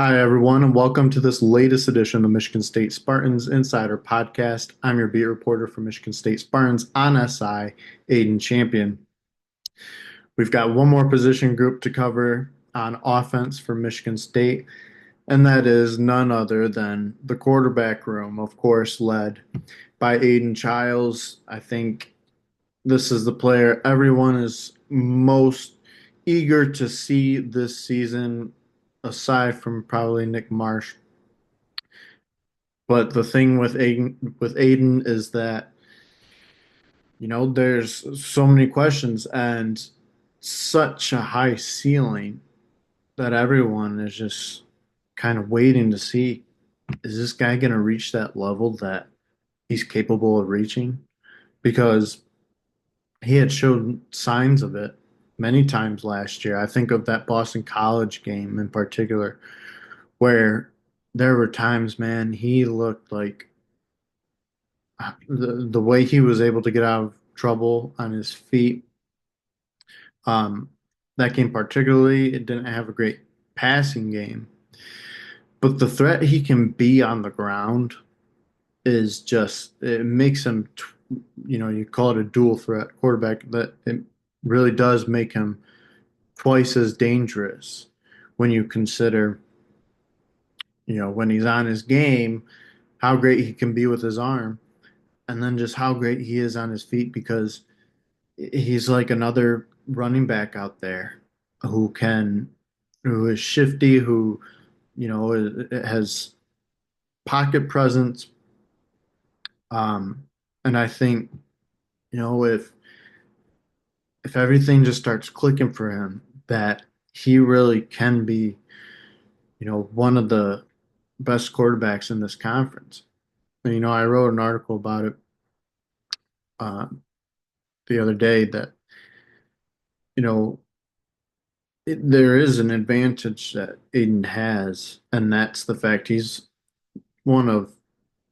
Hi, everyone, and welcome to this latest edition of the Michigan State Spartans Insider Podcast. I'm your beat reporter for Michigan State Spartans on SI, Aiden Champion. We've got one more position group to cover on offense for Michigan State, and that is none other than the quarterback room, of course, led by Aiden Chiles. I think this is the player everyone is most eager to see this season, aside from probably Nick Marsh. But the thing with Aiden is that, there's so many questions and such a high ceiling that everyone is just kind of waiting to see, is this guy going to reach that level that he's capable of reaching? Because he had showed signs of it many times last year. I think of that Boston College game in particular, where there were times, man, he looked like the way he was able to get out of trouble on his feet. Um, that game particularly, it didn't have a great passing game, but the threat he can be on the ground is just it makes him, you call it a dual threat quarterback. That it really does make him twice as dangerous when you consider, when he's on his game, how great he can be with his arm, and then just how great he is on his feet because he's like another running back out there who can, who is shifty, who, has pocket presence. And I think, if everything just starts clicking for him, that he really can be, one of the best quarterbacks in this conference. And, I wrote an article about it uh, the other day that, you know, there is an advantage that Aiden has, and that's the fact he's one of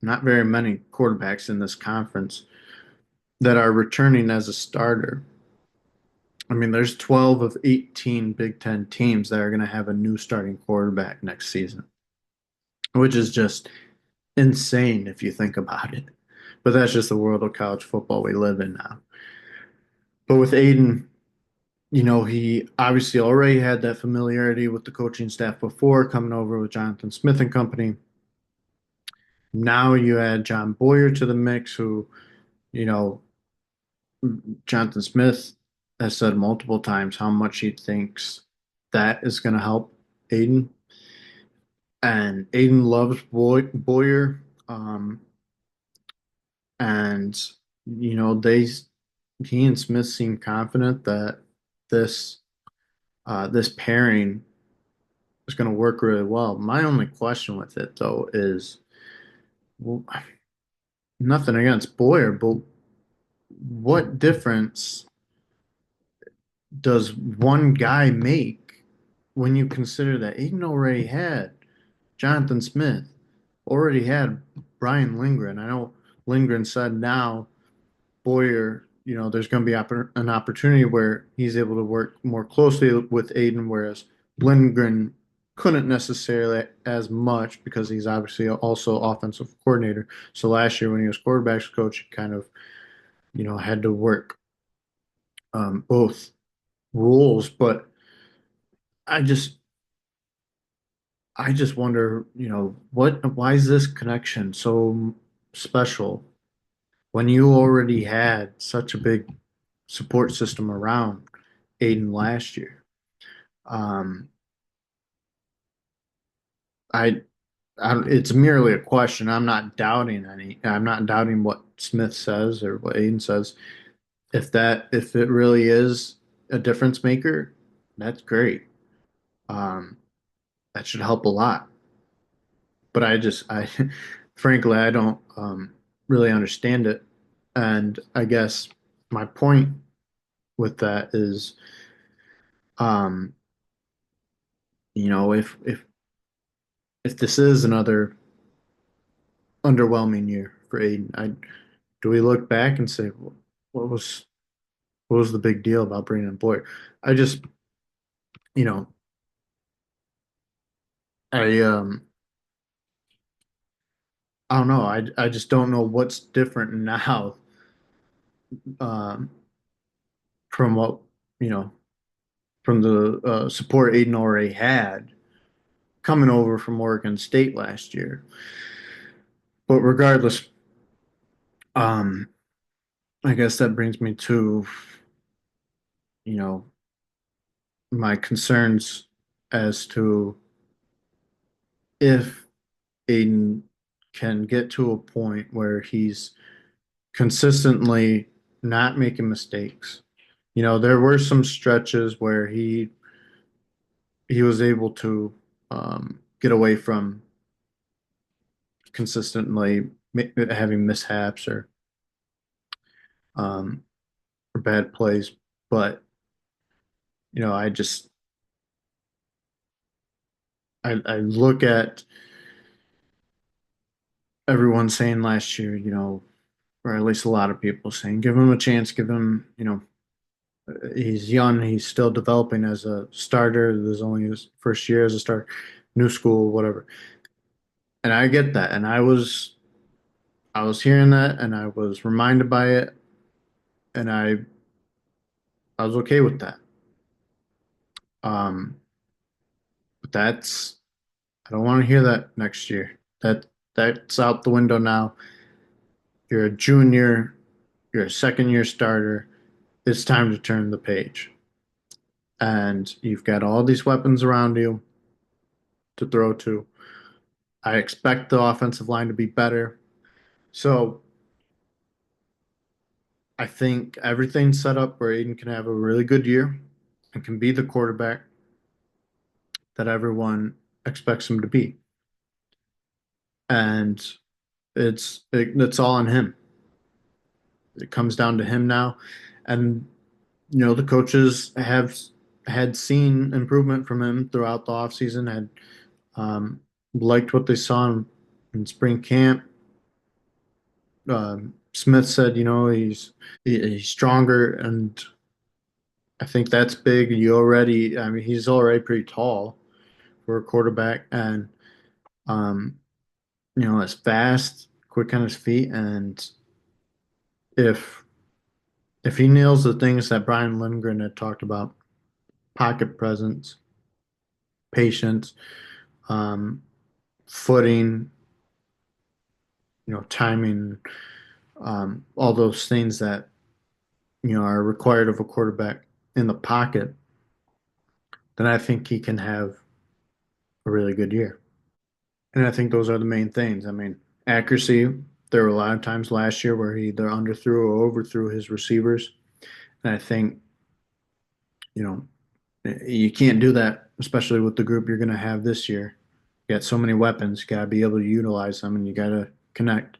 not very many quarterbacks in this conference that are returning as a starter. I mean, there's 12 of 18 Big Ten teams that are going to have a new starting quarterback next season, which is just insane if you think about it. But that's just the world of college football we live in now. But with Aiden, he obviously already had that familiarity with the coaching staff before coming over with Jonathan Smith and company. Now you add John Boyer to the mix, who, you know, Jonathan Smith has said multiple times how much he thinks that is going to help Aiden. And Aiden loves Boyer. And, he and Smith seem confident that this, this pairing is going to work really well. My only question with it, though, is, well, nothing against Boyer, but what difference does one guy make when you consider that Aiden already had Jonathan Smith, already had Brian Lindgren? I know Lindgren said now Boyer, there's going to be an opportunity where he's able to work more closely with Aiden, whereas Lindgren couldn't necessarily as much because he's obviously also offensive coordinator. So last year when he was quarterbacks coach, he kind of, had to work both roles. But I just, I just wonder, why is this connection so special when you already had such a big support system around Aiden last year? Um, I, it's merely a question. I'm not doubting what Smith says or what Aiden says. If it really is a difference maker, that's great. Um, that should help a lot. But frankly, I don't really understand it. And I guess my point with that is, um, if this is another underwhelming year for Aiden, do we look back and say, what was what was the big deal about bringing in Boyer? I just, you know, I I don't know. I just don't know what's different now um, from what you know from the support Aiden already had coming over from Oregon State last year. But regardless, um, I guess that brings me to you know my concerns as to if Aiden can get to a point where he's consistently not making mistakes. There were some stretches where he was able to get away from consistently having mishaps um, or bad plays. But I just I look at everyone saying last year, or at least a lot of people saying, give him a chance, give him, he's young, he's still developing as a starter. There's only his first year as a starter, new school, whatever. And I get that, and I was hearing that, and I was reminded by it, and I was okay with that. Um, but I don't want to hear that next year. That's out the window now. You're a junior, you're a second year starter. It's time to turn the page. And you've got all these weapons around you to throw to. I expect the offensive line to be better. So I think everything's set up where Aiden can have a really good year and can be the quarterback that everyone expects him to be. And it's all on him. It comes down to him now. And the coaches have had seen improvement from him throughout the offseason, had um, liked what they saw in spring camp. Smith said, he's stronger, and I think that's big. I mean, he's already pretty tall for a quarterback, and um, it's fast, quick on his feet, and if if he nails the things that Brian Lindgren had talked about, pocket presence, patience, um, footing, timing, all those things that are required of a quarterback in the pocket, then I think he can have a really good year. And I think those are the main things. I mean, accuracy. There were a lot of times last year where he either underthrew or overthrew his receivers. And I think, you know, you can't do that, especially with the group you're going to have this year. You got so many weapons, you got to be able to utilize them and you got to connect.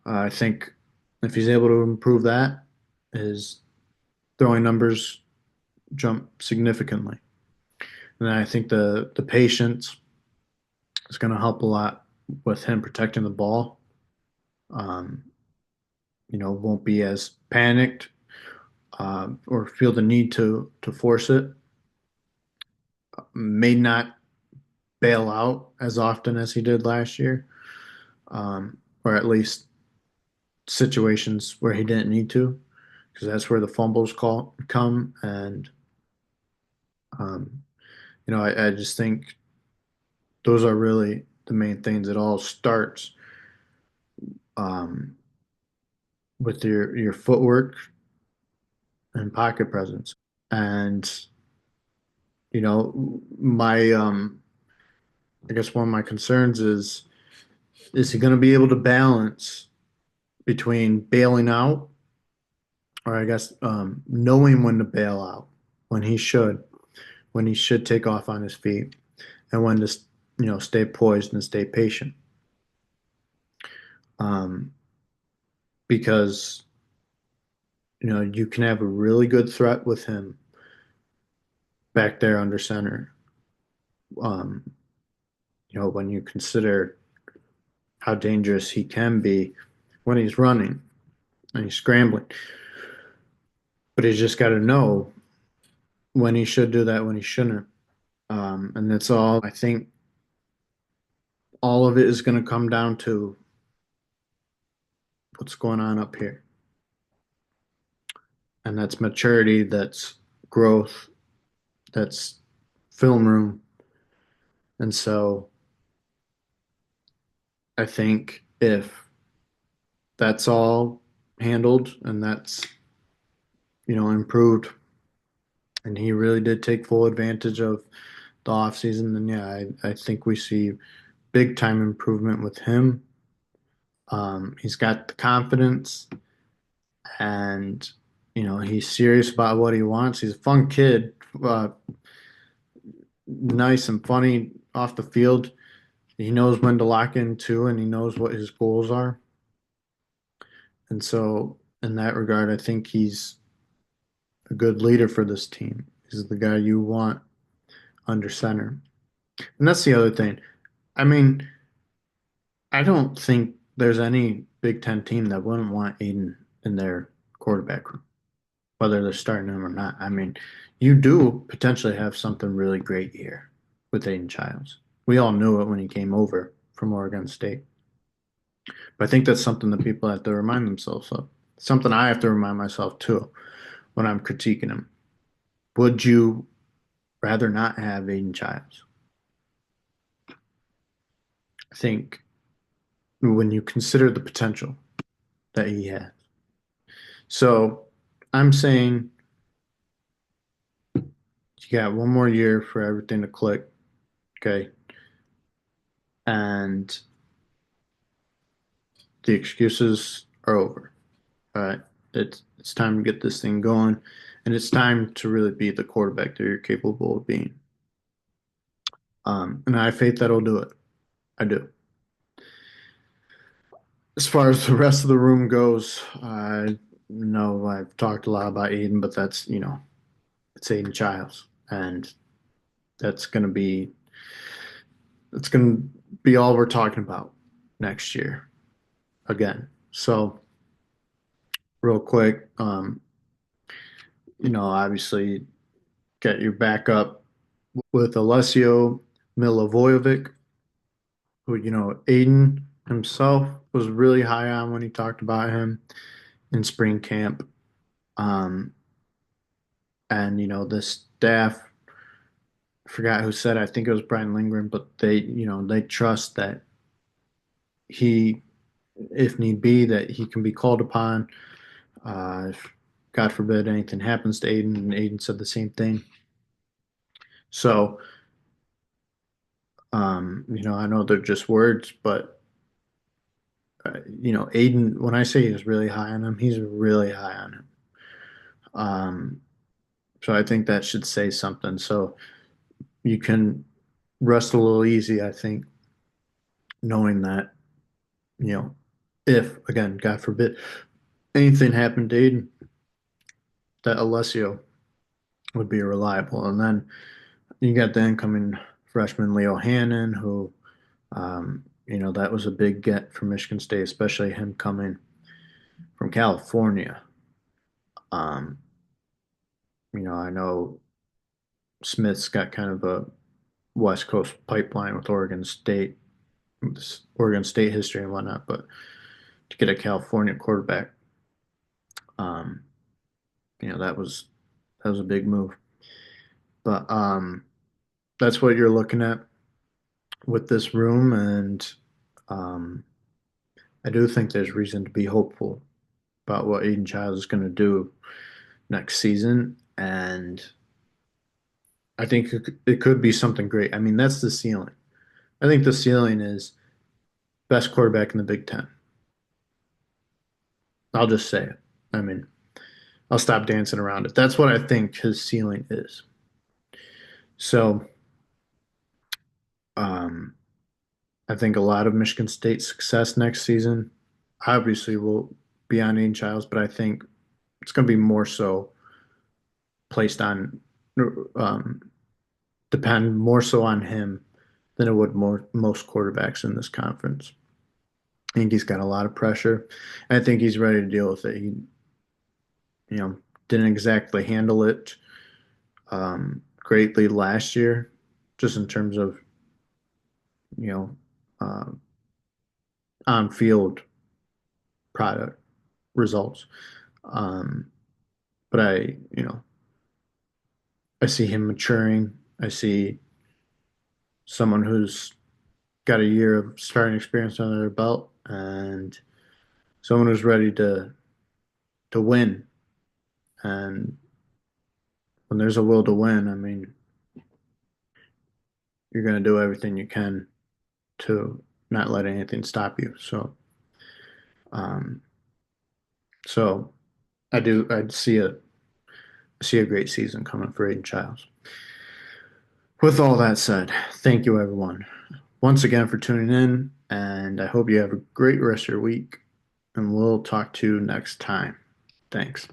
I think if he's able to improve that, his throwing numbers jump significantly. And I think the patience is going to help a lot with him protecting the ball. Um, won't be as panicked or feel the need to force it. May not bail out as often as he did last year, or at least situations where he didn't need to, because that's where the fumbles come. And um, I just think those are really the main things. It all starts um, with your footwork and pocket presence. And my I guess one of my concerns is he going to be able to balance between bailing out, or I guess knowing when to bail out, when he should, when he should take off on his feet, and when to stay poised and stay patient. Um, because you can have a really good threat with him back there under center. Um, when you consider how dangerous he can be when he's running and he's scrambling, but he's just got to know when he should do that, when he shouldn't. And that's all I think. all of it is going to come down to what's going on up here. And that's maturity, that's growth, that's film room. And so I think if that's all handled and that's, improved, and he really did take full advantage of the offseason, then yeah, I think we see big time improvement with him. He's got the confidence and, he's serious about what he wants. He's a fun kid, nice and funny off the field. He knows when to lock in too, and he knows what his goals are. And so, in that regard, I think he's a good leader for this team. He's the guy you want under center. And that's the other thing. I mean, I don't think there's any Big Ten team that wouldn't want Aiden in their quarterback room, whether they're starting him or not. I mean, you do potentially have something really great here with Aiden Chiles. We all knew it when he came over from Oregon State. But I think that's something that people have to remind themselves of. Something I have to remind myself too when I'm critiquing him. Would you rather not have Aiden Chiles? I think when you consider the potential that he has. So I'm saying you got one more year for everything to click, okay? And the excuses are over. All right. It's time to get this thing going, and it's time to really be the quarterback that you're capable of being. And I have faith that he'll do it. I do. As far as the rest of the room goes, I know I've talked a lot about Aiden, but that's, it's Aiden Childs, and that's going to be that's going to be all we're talking about next year again. So, real quick, obviously get your backup with Alessio Milivojevic, who, Aiden himself was really high on when he talked about him in spring camp. Um, and, the staff, I forgot who said it, I think it was Brian Lindgren, but they trust that he, if need be, that he can be called upon. If God forbid anything happens to Aiden, and Aiden said the same thing. So, I know they're just words, but Aiden, when I say he's really high on him, he's really high on him. Um, so I think that should say something. So you can rest a little easy, I think, knowing that, you know, if again, God forbid, anything happened to Aiden, that Alessio would be reliable. And then you got the incoming freshman Leo Hannon, who, that was a big get for Michigan State, especially him coming from California. Um, I know Smith's got kind of a West Coast pipeline with Oregon State history and whatnot, but to get a California quarterback, um, that was a big move. But that's what you're looking at with this room, and um, I do think there's reason to be hopeful about what Aiden Chiles is going to do next season, and I think it could be something great. I mean, that's the ceiling. I think the ceiling is best quarterback in the Big Ten. I'll just say it. I mean, I'll stop dancing around it. That's what I think his ceiling is. So, um, I think a lot of Michigan State's success next season obviously will be on Aiden Childs, but I think it's going to be more so placed on, um, depend more so on him than it would most quarterbacks in this conference. I think he's got a lot of pressure. I think he's ready to deal with it. He, didn't exactly handle it greatly last year, just in terms of, you know, uh, on field product results. Um, but I see him maturing. I see someone who's got a year of starting experience under their belt and someone who's ready to win. And when there's a will to win, I mean, you're going to do everything you can to not let anything stop you. Um, so I see a great season coming for Aiden Chiles. With all that said, thank you everyone once again for tuning in, and I hope you have a great rest of your week, and we'll talk to you next time. Thanks.